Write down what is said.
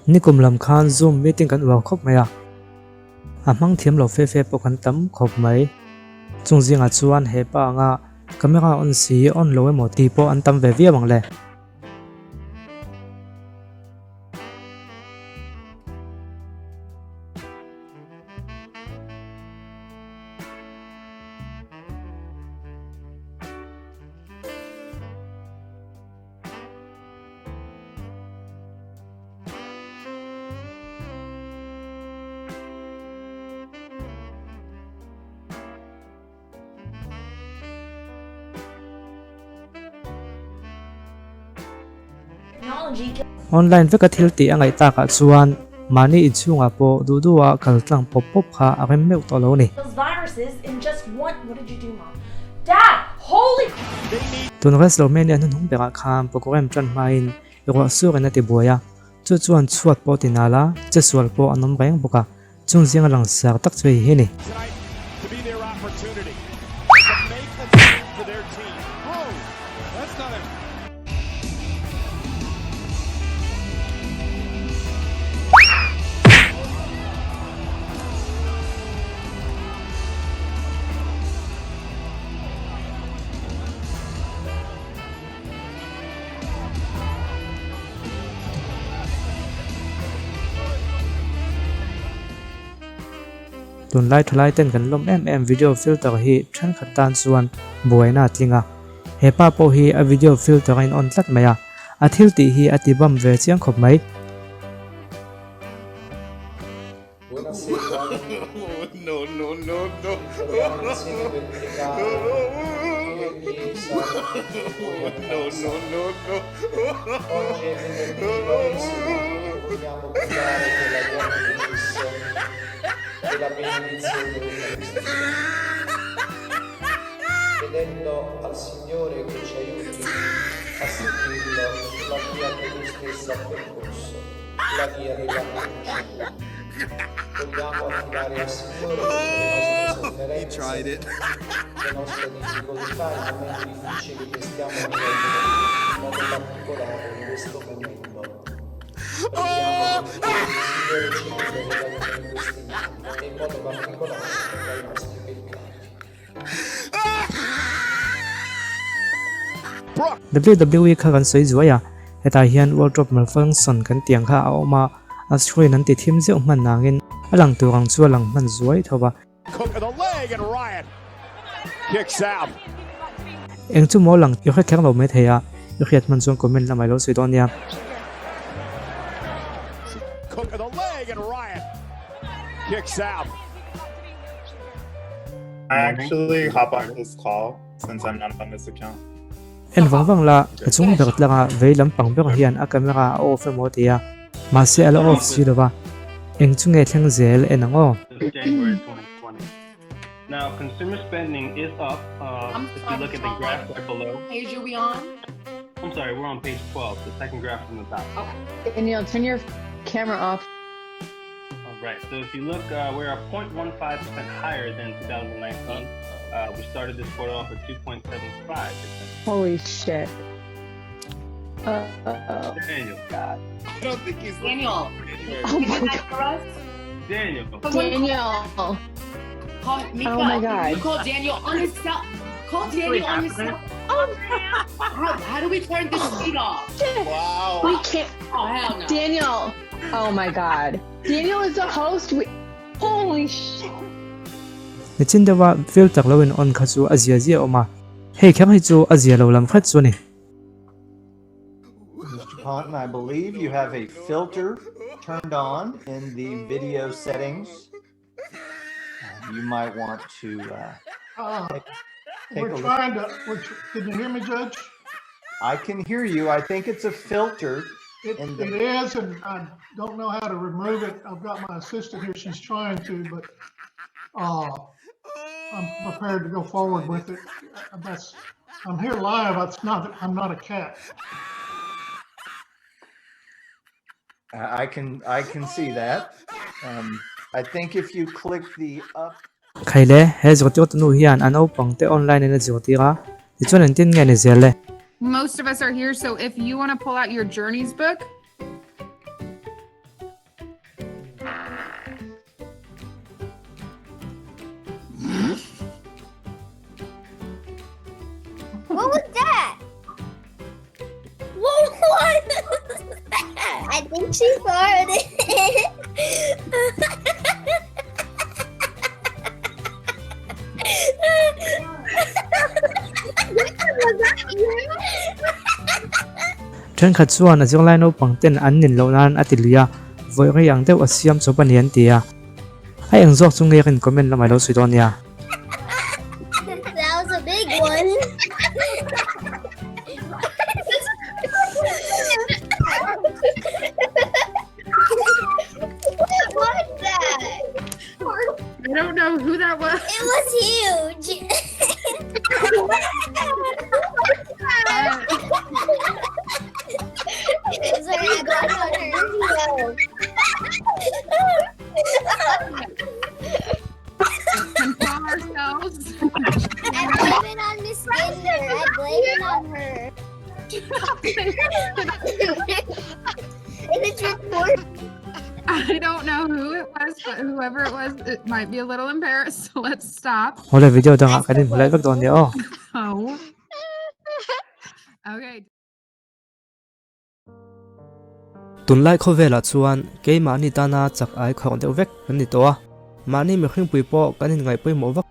nikum lam khan zoom meeting kan wa khop maya amang thiam lo fe fe pokan tam khop mai chungzinga chuan he pa nga camera on si on lo emo ti po an tam ve via mangle online veka thil ti angai ta ka chuan mani ichunga po du duwa kaltlang pop pop kha agem meu to lo ni those viruses in just one. What did you do, Mom? Dad, holy. tun res lo meni an hung beka kham program tran main ro su rena ti boya chu chuan chuat po tinala che sual po anom reng boka chungzinga lang sar tak chei hi ni To be their opportunity to make a name for their team. Oh, that's not a tun lai thlai ten kan lom em video filter hi than khatan chuan buaina tlinga hepa po hi a video filter in on tlat maya a thil ti hi atibam ve chiang khop mai no, no, no, no. No, no, no, no. Oggi è venerdì 29, vogliamo pregare per la grande decisione e la benedizione dell'Eucaristia, chiedendo al Signore che ci aiuti a seguirlo sulla via che Lui stesso ha percorso, la via della croce. Vogliamo affidare al Signore tutte le nostre sofferenze, le nostre difficoltà, i momenti difficili che stiamo vivendo, in modo particolare in questo momento. Preghiamo che il Signore ci liberi in questi anni e in modo particolare dai nostri peccati. WWE kha kan soi zuaya heta hian wardrobe malfunction kan tiang kha a oma a screen an ti thim je man nangin alang turang chu alang man zuai thoba Cook of the leg and Ryan kicks out. eng chu mo lang yo kha khang lo me theya yo khiat man chuan comment la mai lo sui don ya Cook of the leg and Ryan kicks out. I actually hop on this call since I'm not on this account. en wang la chung ber tlanga veilam pang ber hian a camera a off mo tia ma se ala off si lo ba eng chu nge thleng zel enango Since January 2020. Now, consumer spending is up. If you look at the graph right below. Page are we on? I'm sorry, we're on page 12, the second graph from the top. Danielle, turn your camera off. All right, so if you look, we're 0.15% higher than 2019. We started this quarter off at 2.75%. Holy shit. Daniel, God. I don't think he's Daniel. Oh my Is god. that for us? Daniel. Daniel. Call Mika. Oh my God. You call Daniel on his cell. Call Daniel on his cell. How do we turn this feed off? Wow. We can't. Oh, hell no. Daniel. Oh my god. Daniel is the host. Holy shit. ni chin dewa filter lo in on kha chu azia zia oma hei khang hi chu azia lo lam khat chu ni Mr. Ponton, I believe you have a filter turned on in the video settings. You might want to take a look. Can you hear me, Judge? I can hear you. I think it's a filter. It is, and I don't know how to remove it. I've got my assistant here. She's trying to, but I'm prepared to go forward with it. I'm here live. I'm not a cat. I can see that. I think if you click the up. khaile he zotiot nu hian an opang te online in a zotira ti chuan an tin nge ni zel le Most of us are here, so if you want to pull out your journeys book, I think she farted. Was that you? Chen khat chuan a zirlai lai no pangten an nin lo nan atilia voi ri ang deuh a siam chu panian tia a eng zawk chu ngekin comment lamai lo sui dawn nia. That was a big one. What was that? I don't know who that was. It was huge. Sorry, I got it on her nose. Control ourselves. I blame it on Miss Ginger. I blame it on her. And it's recorded. I don't know who it was, but whoever it was, it might be a little embarrassed. So let's stop. Hole video dang ka din hulai vek dawn nia o. Oh. Okay. Tunlai kho vela chuan ke mani tana chak ai khong deuh vek kan ni to a mani mi hring pui po kanin ngai pui mo vak